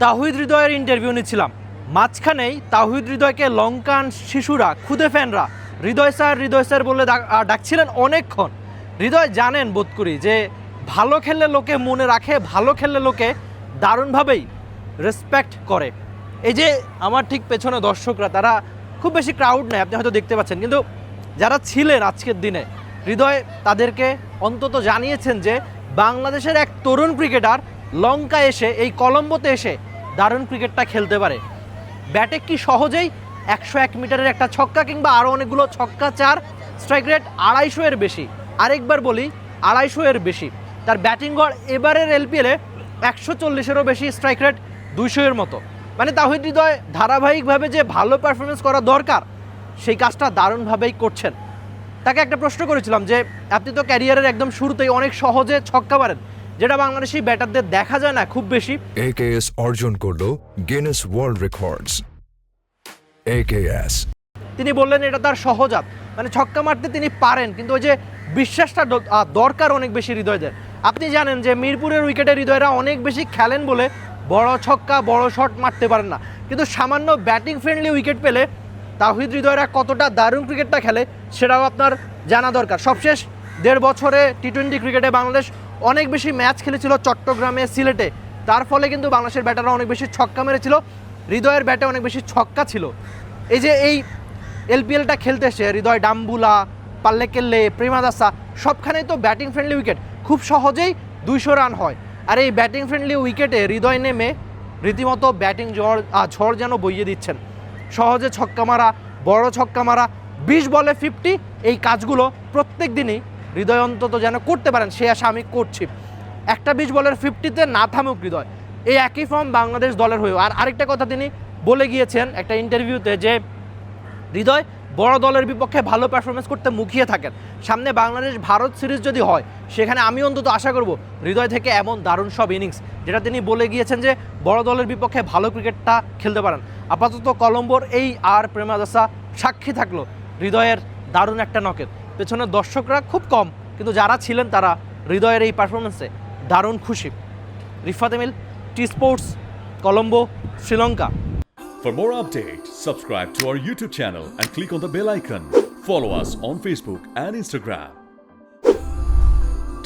তাওহিদ হৃদয়ের ইন্টারভিউ নিচ্ছিলাম, মাঝখানেই তাওহিদ হৃদয়কে লঙ্কান শিশুরা খুদে ফ্যানরা হৃদয় স্যার বলে ডাকছিলেন অনেকক্ষণ। হৃদয় জানেন বোধ করি যে ভালো খেললে লোকে মনে রাখে, ভালো খেললে লোকে দারুণভাবেই রেসপেক্ট করে। এই যে আমার ঠিক পেছনে দর্শকরা, তারা খুব বেশি ক্রাউড নেই, আপনি হয়তো দেখতে পাচ্ছেন, কিন্তু যারা ছিলেন আজকের দিনে হৃদয় তাদেরকে অন্তত জানিয়েছেন যে বাংলাদেশের এক তরুণ ক্রিকেটার লঙ্কা এসে এই কলম্বোতে এসে দারুণ ক্রিকেটটা খেলতে পারে। ব্যাটে কি সহজেই 101 মিটারের একটা ছক্কা কিংবা আরও অনেকগুলো ছক্কা, 4 স্ট্রাইক রেট 250 এর বেশি। আরেকবার বলি 250 এর বেশি। তার ব্যাটিং গড় এবারের এলপিএলে 140-এরও বেশি, স্ট্রাইক রেট 200 এর মতো। মানে তাওহিদ হৃদয় ধারাবাহিকভাবে যে ভালো পারফরমেন্স করা দরকার সেই কাজটা দারুণভাবেই করছেন। তাকে একটা প্রশ্ন করেছিলাম যে আপনি তো ক্যারিয়ারের একদম শুরুতেই অনেক সহজে ছক্কা মারেন, যেটা বাংলাদেশি ব্যাটারদের দেখা যায় না খুব বেশি। AKS অর্জন করলো গিনেস ওয়ার্ল্ড রেকর্ডস। AKS তিনি বললেন এটা তার সহজাত, মানে ছক্কা মারতে তিনি পারেন, কিন্তু ওই যে বিশ্বাসটা দরকার অনেক বেশি হৃদয়দের। আপনি জানেন যে মিরপুরের উইকেটে হৃদয়রা অনেক বেশি খেলেন বলে বড় ছক্কা বড় শট মারতে পারেন না, কিন্তু সামান্য ব্যাটিং ফ্রেন্ডলি উইকেট পেলে তাওহিদ হৃদয়রা কতটা দারুণ ক্রিকেটটা খেলে সেটাও আপনার জানা দরকার। সবশেষ 1.5 বছরে টি-20 ক্রিকেটে বাংলাদেশ অনেক বেশি ম্যাচ খেলেছিল চট্টগ্রামে, সিলেটে। তার ফলে কিন্তু বাংলাদেশের ব্যাটাররা অনেক বেশি ছক্কা মেরেছিল, হৃদয়ের ব্যাটে অনেক বেশি ছক্কা ছিল। এই যে এই এলপিএলটা খেলতে এসে হৃদয় ডাম্বুলা, পাল্লেকেল্লে, প্রেমাদাসা সবখানেই তো ব্যাটিং ফ্রেন্ডলি উইকেট, খুব সহজেই 200 রান হয়। আর এই ব্যাটিং ফ্রেন্ডলি উইকেটে হৃদয় নেমে রীতিমতো ব্যাটিং ঝড় যেন বইয়ে দিচ্ছেন। সহজে ছক্কা মারা, বড় ছক্কা মারা, 20 বলে 50, এই কাজগুলো প্রত্যেক দিনই হৃদয় অন্তত যেন করতে পারেন, সে আশা আমি করছি। একটা 20 বলের 50-তে না থামুক হৃদয়, এই একই ফর্ম বাংলাদেশ দলের হয়েও। আর আরেকটা কথা তিনি বলে গিয়েছেন একটা ইন্টারভিউতে যে হৃদয় বড় দলের বিপক্ষে ভালো পারফরমেন্স করতে মুখিয়ে থাকেন। সামনে বাংলাদেশ ভারত সিরিজ যদি হয় সেখানে আমি অন্তত আশা করব হৃদয় থেকে এমন দারুণ সব ইনিংস, যেটা তিনি বলে গিয়েছেন যে বড় দলের বিপক্ষে ভালো ক্রিকেটটা খেলতে পারেন। আপাতত কলম্বোর এই আর প্রেমাদাসা সাক্ষী থাকলো হৃদয়ের দারুণ একটা নকের। পেছনের দর্শকরা খুব কম, কিন্তু যারা ছিলেন তারা হৃদয়ের এই পারফরমেন্সে দারুণ খুশি। Rifat Emil, T sports, Colombo, Sri Lanka. For more updates, subscribe to our YouTube channel and click on the bell icon. Follow us on Facebook and Instagram.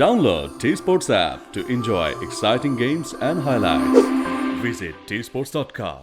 Download T-Sports app to enjoy exciting games and highlights. Visit tsports.com.